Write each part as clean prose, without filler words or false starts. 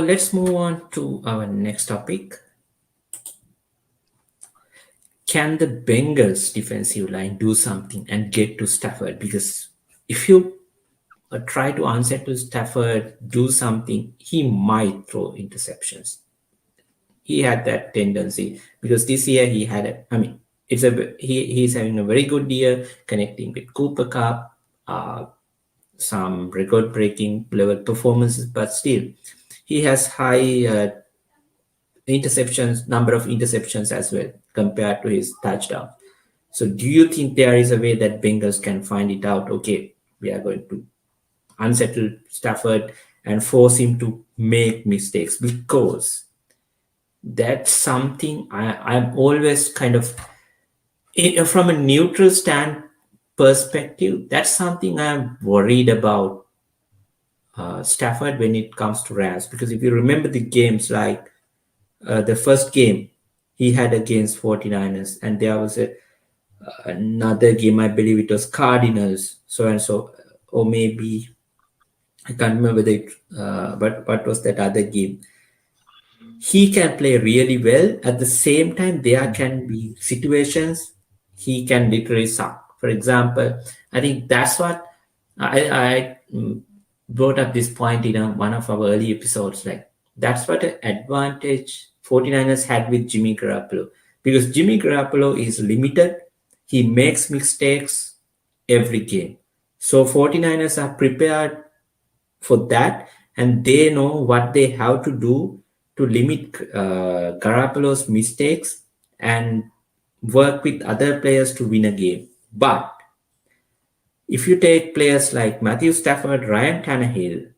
let's move on to our next topic. Can the Bengals defensive line do something and get to Stafford? Because if you try to unsettle Stafford, do something, he might throw interceptions. He had that tendency because this year he had I mean, he's having a very good year connecting with Cooper Cup, some record breaking level performances, but still he has high interceptions, number of interceptions as well compared to his touchdown. So do you think there is a way that Bengals can find it out? Okay, we are going to unsettle Stafford and force him to make mistakes, because that's something I'm always kind of from a neutral stand perspective. That's something I'm worried about Stafford when it comes to Rams, because if you remember the games, like the first game he had against 49ers, and there was another game, I believe it was Cardinals, so and so, or maybe I can't remember but what was that other game. He can play really well. At the same time, there can be situations he can literally suck. For example, I think that's what I brought up this point in one of our early episodes. Like, that's what an advantage 49ers had with Jimmy Garoppolo, because Jimmy Garoppolo is limited. He makes mistakes every game. So 49ers are prepared for that, and they know what they have to do to limit Garoppolo's mistakes and work with other players to win a game. But if you take players like Matthew Stafford, Ryan Tannehill,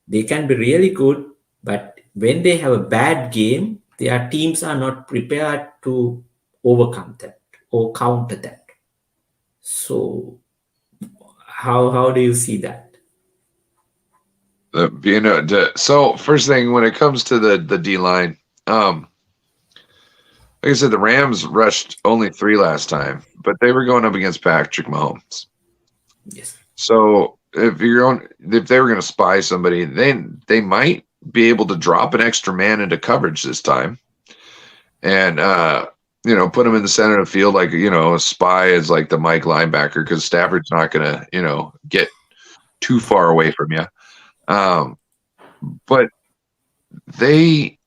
they can be really good, but when they have a bad game, their teams are not prepared to overcome that or counter that. So how do you see that? So first thing, when it comes to the D line, like I said, the Rams rushed only 3 last time, but they were going up against Patrick Mahomes. Yes. So if they were going to spy somebody, they might be able to drop an extra man into coverage this time, and put him in the center of the field, like a spy is like the Mike linebacker, because Stafford's not going to get too far away from you. But they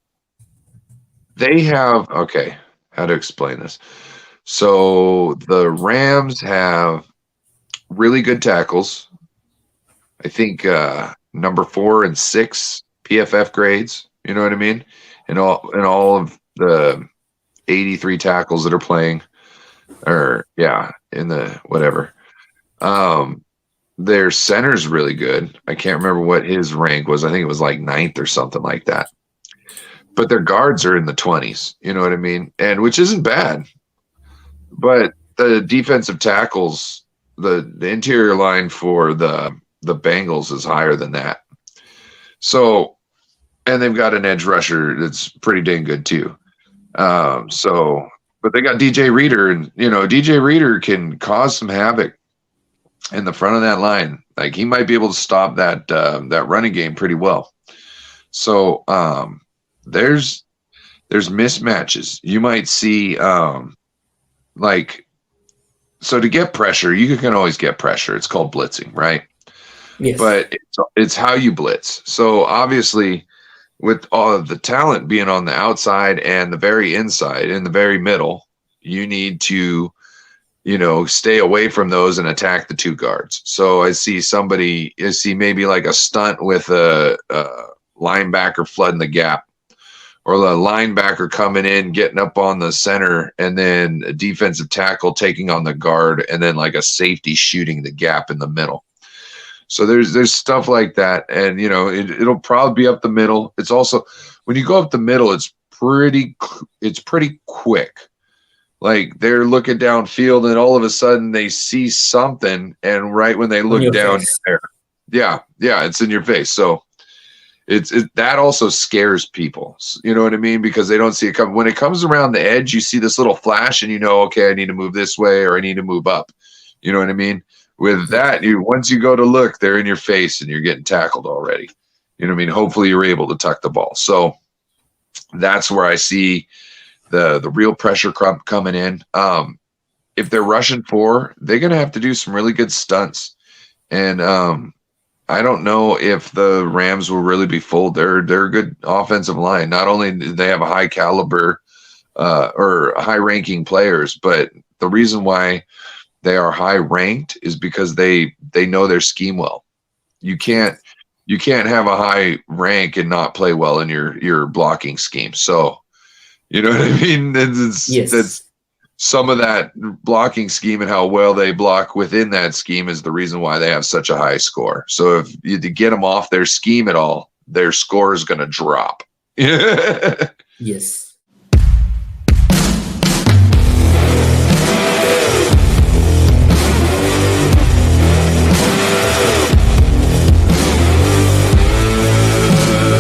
have, okay, how to explain this? So the Rams have really good tackles. I think number 4 and 6 PFF grades. You know what I mean? And all of the 83 tackles that are playing, or in the whatever. Their center's really good. I can't remember what his rank was. I think it was like 9th or something like that. But their guards are in the 20s. You know what I mean? And which isn't bad. But the defensive tackles, the interior line for the Bengals is higher than that. So, and they've got an edge rusher that's pretty dang good too. But they got DJ Reader, and DJ Reader can cause some havoc in the front of that line. Like, he might be able to stop that running game pretty well. So there's mismatches. You might see so to get pressure, you can always get pressure. It's called blitzing, right? Yes. But it's how you blitz. So obviously, with all of the talent being on the outside and the very inside and the very middle, you need to stay away from those and attack the 2 guards. So I see maybe like a stunt with a linebacker flooding the gap, or the linebacker coming in, getting up on the center, and then a defensive tackle taking on the guard, and then like a safety shooting the gap in the middle. So there's stuff like that, and it'll probably be up the middle. It's also, when you go up the middle, it's pretty quick. Like, they're looking downfield, and all of a sudden they see something, and right when they look down there, it's in your face. So that also scares people. You know what I mean? Because they don't see it coming. When it comes around the edge, you see this little flash, and okay, I need to move this way, or I need to move up. You know what I mean? With that, once you go to look, they're in your face, and you're getting tackled already. You know what I mean? Hopefully you're able to tuck the ball. So that's where I see the real pressure coming in. If they're rushing 4, they're going to have to do some really good stunts. And I don't know if the Rams will really be fooled. They're a good offensive line. Not only do they have a high caliber or high ranking players, but the reason why they are high ranked is because they know their scheme well. You can't have a high rank and not play well in your blocking scheme. So, you know what I mean? That's some of that blocking scheme and how well they block within that scheme is the reason why they have such a high score. So if you to get them off their scheme at all, their score is going to drop. Yes.